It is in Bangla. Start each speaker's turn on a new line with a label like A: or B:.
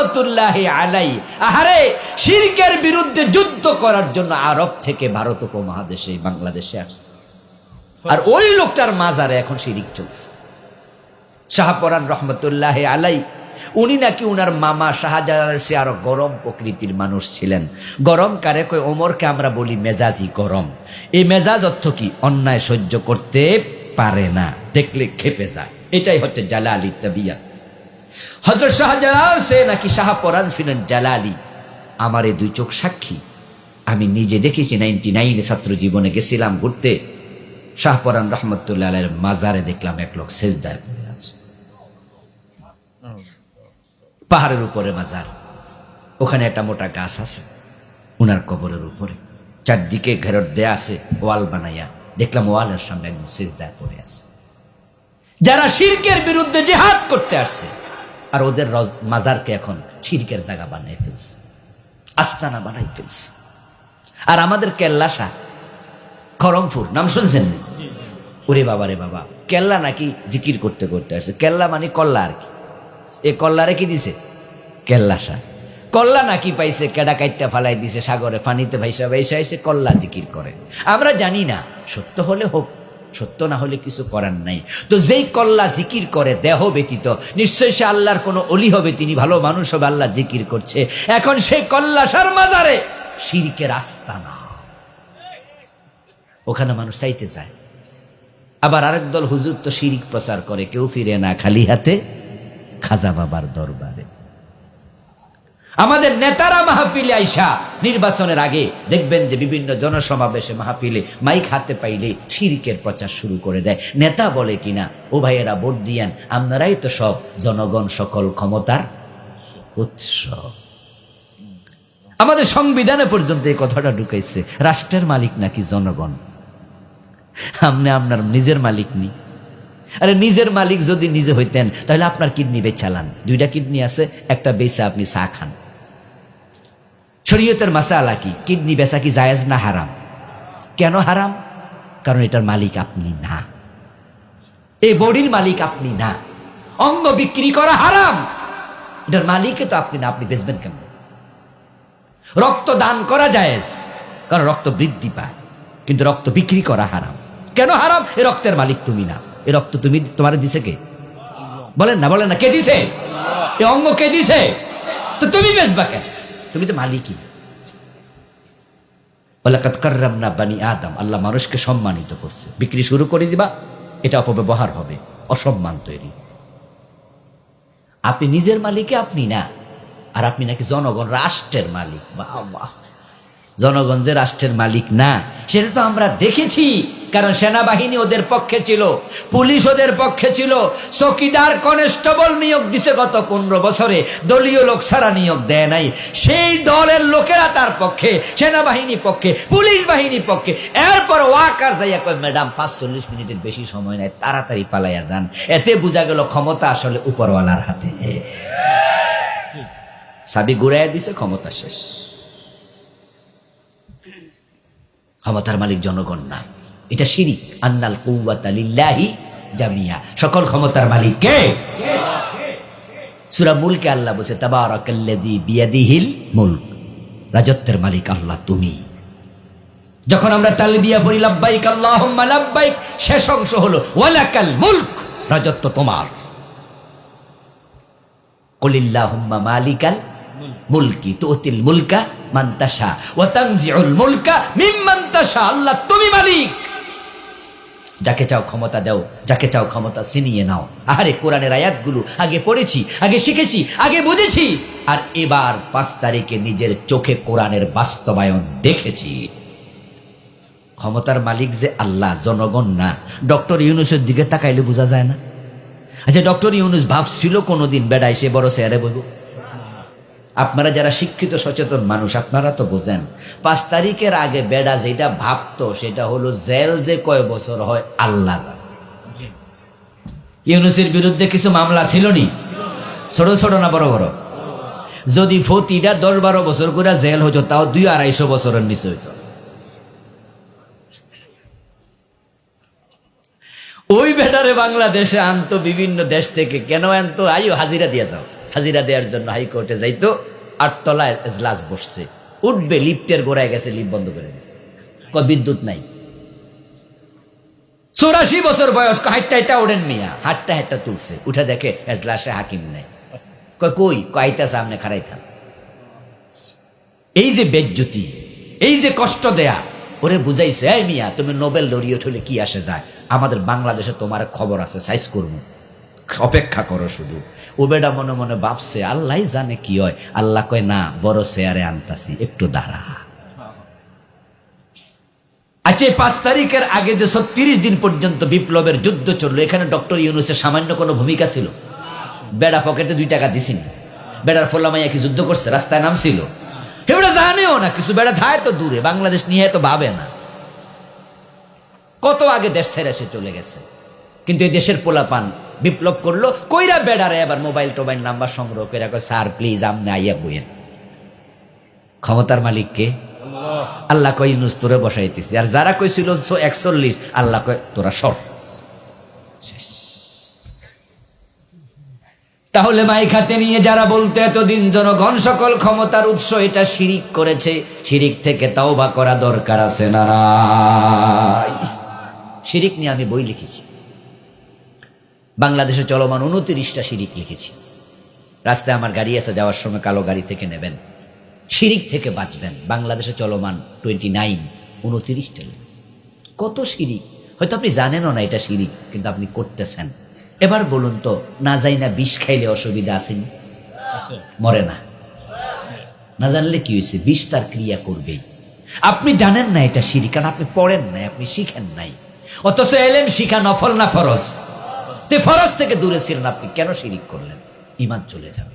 A: রহমতুল্লাহি আলাইহি আহারে শিরকের বিরুদ্ধে যুদ্ধ করার জন্য আরব থেকে ভারত উপমহাদেশে বাংলাদেশে আসছে, আর ওই লোকটার মাজারে এখন শিরিক চলছে। শাহপরান রহমতুল্লাহি আলাইহি উনি নাকি উনার মামা শাহজালালের চেয়ে আরো গরম প্রকৃতির মানুষ ছিলেন। গরম কারে কই? ওমরকে আমরা বলি মেজাজি গরম। এই মেজাজ অর্থ কি? অন্যায় সহ্য করতে পারে না, দেখলে খেপে যায়। এটাই হচ্ছে জালালি তাবিয়াত। হযরত শাহজালাল সে নাকি শাহপরান ছিলেন জালালি। আমার এই দুই চোখ সাক্ষী, আমি নিজে দেখেছি। 99 ছাত্র জীবনে গেছিলাম ঘুরতে, শাহপরান রহমতুল্লাহ আলাইহির মাজারে দেখলাম এক লোক সেজদায় পড়ে আছে। পাহাড়ের উপরে মাজার, ওখানে একটা মোটা গাছ আছে উনার কবরের উপরে, চারদিকে ঘেরট দেয়া আছে, ওয়াল বানাইয়া। দেখলাম ওয়ালের সামনে একদম সেজদায় পড়ে আছে। যারা শিরকের বিরুদ্ধে জিহাদ করতে আসছে, আর ওদের মাজারকে এখন শিরকের জায়গা বানাই ফেলছে, আস্তানা বানাই ফেলছে। আর আমাদের কেল্লা শাহ খরমপুর নাম শুনছেন? ওরে বাবা রে বাবা, কেল্লা নাকি জিকির করতে করতে আসছে। কেল্লা মানে কল্লা আর কি। এ কল্লারে কি দিছে? কেল্লা শাহ। কল্লা নাকি পাইছে, কেডা কাইটটা ফালাই দিছে সাগরে, পানিতে ভাইসা ভাইসা এসে কল্লা জিকির করে। আমরা জানি না, সত্য হলে হোক, সত্য না হলে কিছু করার নাই। তো যেই কল্লা জিকির করে দেহ ব্যতীত, নিশ্চয় সে আল্লাহর কোনো অলি হবে, তিনি ভালো মানুষ হবে, আল্লাহ জিকির করছে। এখন সেই কল্লা শার মাজারে শিরকের আস্তানা, ওখানে মানুষ চাইতে যায়। আবার আরেক দল হুজুর তো শিরিক প্রচার করে, কেউ ফিরে না খালি হাতে খাজা বাবার দরবারে। আমাদের নেতারা মাহফিলে আইসা নির্বাচনের আগে দেখবেন যে বিভিন্ন জনসমাবেশে মাহফিলে মাইক হাতে পাইলে শিরকের প্রচার শুরু করে দেয়। নেতা বলে কিনা, ও ভাইয়েরা ভোট দিয়েন, আপনারাই তো সব জনগণ সকল ক্ষমতার উৎস। আমাদের সংবিধানে পর্যন্ত এই কথাটা ঢুকাইছে, রাষ্ট্রের মালিক নাকি জনগণ। আপনি আপনার নিজের মালিক নি। আরে নিজের মালিক যদি নিজে হইতেন তাহলে আপনার কিডনি বেচালান, দুইটা কিডনি আছে, একটা বেচা আপনি চা খান। শরীয়তের মাসালা কি? কিডনি বেচা কি জায়েজ না হারাম? কেন হারাম? কারণ এটার মালিক আপনি না, এই বডির মালিক আপনি না। অঙ্গ বিক্রি করা হারাম, এটার মালিকই তো আপনি না, আপনি বেচবেন কেন? রক্ত দান করা জায়েজ, কারণ রক্ত বৃদ্ধি পায়, কিন্তু রক্ত বিক্রি করা হারাম। কেন হারাম? এ রক্তের মালিক তুমি না। এ রক্ত তুমি, তোমার দিছে কে? বলেন না, বলেন না, কে দিছে? এ অঙ্গ কে দিছে? তো তুমি বেচবা কেন? তুমি তো মালিকই। ওয়ালাকাদ কাররামনা বানি আদম, আল্লাহ মানুষকে সম্মানিত করছে। বিক্রি শুরু করে দিবা, এটা অপব্যবহার হবে, অসম্মান তৈরি। আপনি নিজের মালিকে আপনি না, আর আপনি নাকি জনগণ রাষ্ট্রের মালিক। বাহ! জনগণ যে রাষ্ট্রের মালিক না, সেটা তো আমরা দেখেছি। কারণ সেনাবাহিনী ওদের পক্ষে ছিল, পুলিশ ওদের পক্ষে ছিল, চৌকিদার কনস্টেবল নিয়োগ দিছে গত 15 বছরে, দলীয় লোক ছাড়া নিয়োগ দেয় নাই। সেই দলের লোকেরা তার পক্ষে, সেনাবাহিনী পক্ষে, পুলিশ বাহিনী পক্ষে। এরপর ওয়াকার যাইয়া কয়, ম্যাডাম 45 মিনিটের বেশি সময় নাই, তাড়াতাড়ি পালাইয়া যান। এতে বোঝা গেল ক্ষমতা আসলে উপরওয়ালার হাতে। চাবি ঘুরাইয়া দিছে, ক্ষমতা শেষ। ক্ষমতার মালিক জনগণ না, এটা শিরিক। আন্নাল কুওয়াতা লিল্লাহি জামিয়া, সকল ক্ষমতার মালিক কে? সূরা মুলকে আল্লাহ বলছে, তাবারাকাল্লাযী বিয়াদিহিল মুলক, রাজত্বের মালিক আল্লাহ তুমি। যখন আমরা তালবিয়া পড়ি লাব্বাইক আল্লাহুম্মা লাব্বাইক, শেষ অংশ হলো ওয়ালাকাল মুলক, রাজত্ব তোমার। কুলিল্লাহুম্মা মালিকাল মুলকি তুতিল মুলকা মান তাশা ওয়া তানজিউল মুলকা মিম্মান তাশা, আল্লাহ তুমি মালিক, যাকে চাও ক্ষমতা দাও, যাকে চাও ক্ষমতা ছিনিয়ে নাও। আরে কোরআনের আয়াতগুলো আগে পড়েছি, আগে শিখেছি, আগে বুঝেছি, আর এবার 5 তারিখে নিজের চোখে কোরআনের বাস্তবায়ন দেখেছি। ক্ষমতার মালিক যে আল্লাহ, জনগণ না। ডক্টর ইউনূসের দিকে তাকাইলে বোঝা যায় না? আচ্ছা, ডক্টর ইউনূস ভাবছিল কোনোদিন বেড়ায় সে বড় চেয়ারে বলবো? আপনারা যারা শিক্ষিত সচেতন মানুষ, আপনারা তো বোঝেন 5 তারিখের আগে বেড়া যেটা ভাবতো সেটা হলো জেল যে কয় বছর হয় আল্লাহ জানে। ইউনূসের বিরুদ্ধে কিছু মামলা ছিল নি? ছোট ছোট না বড় বড়? যদি ফতিটা 10-12 বছর করে জেল হইতো, তাও 200-250 বছরের নিচে হইতো। ওই বেটারে বাংলাদেশে আনতো বিভিন্ন দেশ থেকে। কেন আনতো? আইও হাজিরা দিয়ে যাও, হাজিরা দেওয়ার জন্য হাইকোর্টে যাইতো, 8 তলায় এজলাস বসছে, উঠবে, লিফটের গোড়ায় গেছে, লিফট বন্ধ করে দিয়েছে, বিদ্যুৎ নাই। 84 বছর বয়স, হাইটটা ওড়েন মিয়া, হাটটা তুলছে, উঠে দেখে এজলাসে হাকিম নাই। কই আইতা সামনে খারাই থাক। এই যে বেজ্জতি, এই যে কষ্ট দেয়া, ওরে বুঝাইছে, এই মিয়া তুমি নোবেল লরিয়েট হলে কি আসে যায়, আমাদের বাংলাদেশে তোমার খবর আছে, সাইজ করবো, অপেক্ষা করো শুধু। ও বেটা মনে মনে ভাবছে আল্লাহ জানে কি হয়। আল্লাহ কয় না, বড় চেয়ারে আনতাছি, একটু দাঁড়া। আচ্ছা, 5 তারিখের আগে যে 36 দিন পর্যন্ত বিপ্লবের যুদ্ধ চললো, এখানে ডক্টর ইউনূসের সামান্য কোনো ভূমিকা ছিল? বেড়া পকেটে 2 টাকা দিছিনি, বেড়ার ফোলামাইয়া কি যুদ্ধ করছে, রাস্তায় নামছিল? এবারে জানেও না কিছু, বেড়া ধায় তো দূরে, বাংলাদেশ নিয়ে তো ভাবে না। কত আগে দেশ ছেড়ে সে চলে গেছে, কিন্তু এই দেশের পোলাপান বিপ্লব করলো, কইরা বেড়ারে আবার মোবাইল টোবাইল নাম্বার সংগ্রহ করে কয় স্যার প্লিজ আমনে আইয়া বইয়েন। ক্ষমতার মালিক কে? আল্লাহ কয় ইউনূস তোরে বসাইতেছি। আর যারা কইছিল 41, আল্লাহ কয় তোরা সর। তাহলে মাইক হাতে নিয়ে যারা বলতে এতদিন জনগণ সকল ক্ষমতার উৎস, এটা শিরিক করেছে, শিরিক থেকে তাওবা করা দরকার আছে না নাই? শিরিক নিয়ে আমি বই লিখেছি, বাংলাদেশে চলমান 29টা শিরিক লিখেছি। রাস্তায় আমার গাড়ি আছে, যাওয়ার সময় কালো গাড়ি থেকে নেবেন, শিরিক থেকে বাঁচবেন। বাংলাদেশে চলমান 29টা লিখেছি। কত শিরিক, হয়তো আপনি জানেনও না এটা শিরিক, কিন্তু আপনি করতেছেন। এবার বলুন তো, না যাই না বিষ খাইলে অসুবিধা আসেনি? মরে না, না জানলে কি হয়েছে, বিষ তার ক্রিয়া করবেই। আপনি জানেন না এটা শিরিক, কারণ আপনি পড়েন নাই, আপনি শিখেন নাই। অথচ এলেম শিখা নফল না ফরজ? ফরজ থেকে দূরে ছিলেন, আপনি কেন শিরিক করলেন? ঈমান চলে যাবে।